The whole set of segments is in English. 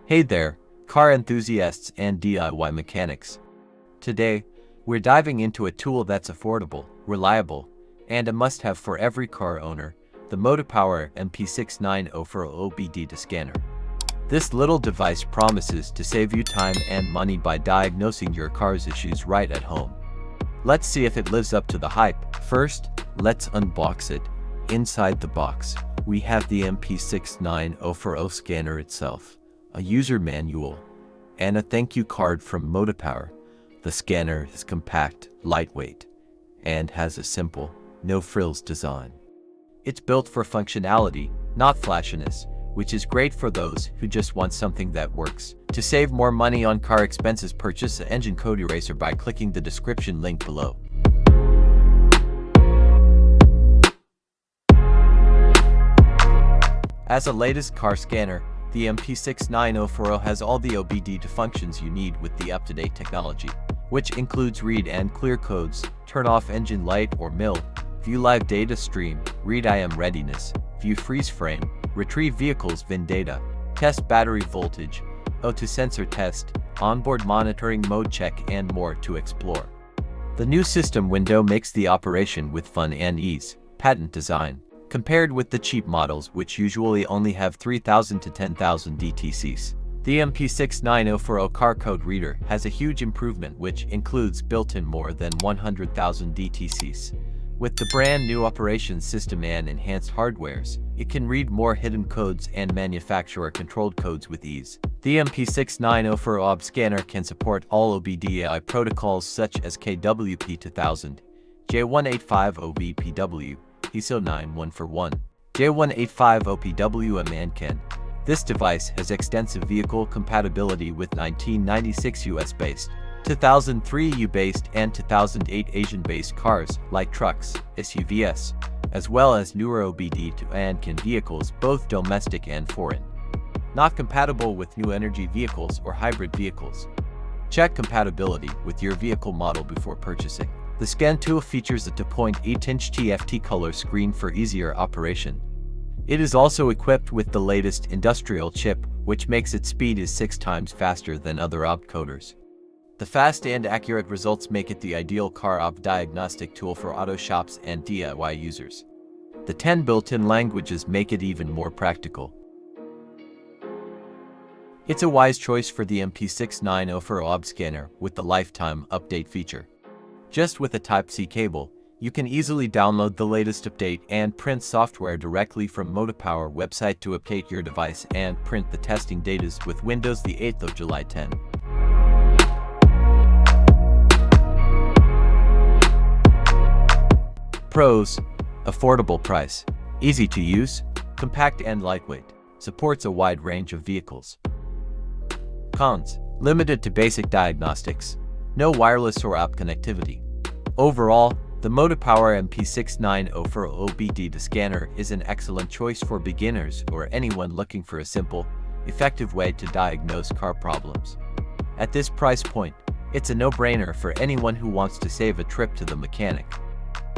Hey there, car enthusiasts and DIY mechanics. Today, we're diving into a tool that's affordable, reliable, and a must-have for every car owner, the MotoPower MP69040 OBD2 Scanner. This little device promises to save you time and money by diagnosing your car's issues right at home. Let's see if it lives up to the hype. First, let's unbox it. Inside the box, we have the MP69040 scanner itself, a user manual, and a thank you card from MotoPower. The scanner is compact, lightweight, and has a simple, no-frills design. It's built for functionality, not flashiness, which is great for those who just want something that works. To save more money on car expenses, purchase an engine code eraser by clicking the description link below. As a latest car scanner, the MP69040 has all the OBD2 functions you need with the up-to-date technology, which includes read and clear codes, turn off engine light or mill, view live data stream, read IM readiness, view freeze frame, retrieve vehicle's VIN data, test battery voltage, O2 sensor test, onboard monitoring mode check, and more to explore. The new system window makes the operation with fun and ease. Patent design. Compared with the cheap models, which usually only have 3,000 to 10,000 DTCs. The MP69040 car code reader has a huge improvement, which includes built-in more than 100,000 DTCs. With the brand new operations system and enhanced hardwares, it can read more hidden codes and manufacturer-controlled codes with ease. The MP69040 OB scanner can support all OBD-AI protocols such as KWP2000, J185OBPW, ISO 9141, J185OPWM, and CAN. This device has extensive vehicle compatibility with 1996 US-based, 2003 EU-based, and 2008 Asian-based cars like trucks, SUVs, as well as newer OBD2 and CAN vehicles, both domestic and foreign. Not compatible with new energy vehicles or hybrid vehicles. Check compatibility with your vehicle model before purchasing. The scan tool features a 2.8-inch TFT color screen for easier operation. It is also equipped with the latest industrial chip, which makes its speed is 6 times faster than other opcoders. The fast and accurate results make it the ideal car op diagnostic tool for auto shops and DIY users. The 10 built-in languages make it even more practical. It's a wise choice for the MP69040 OB scanner with the lifetime update feature. Just with a Type-C cable, you can easily download the latest update and print software directly from MotoPower website to update your device and print the testing data with Windows the 8th of July 10. Pros: affordable price, easy to use, compact and lightweight, supports a wide range of vehicles. Cons: limited to basic diagnostics, no wireless or app connectivity. Overall, the MotoPower MP69040 OBD2 Scanner is an excellent choice for beginners or anyone looking for a simple, effective way to diagnose car problems. At this price point, it's a no-brainer for anyone who wants to save a trip to the mechanic.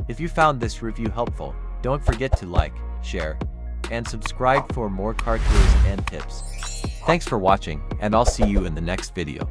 If you found this review helpful, don't forget to like, share, and subscribe for more car tours and tips. Thanks for watching, and I'll see you in the next video.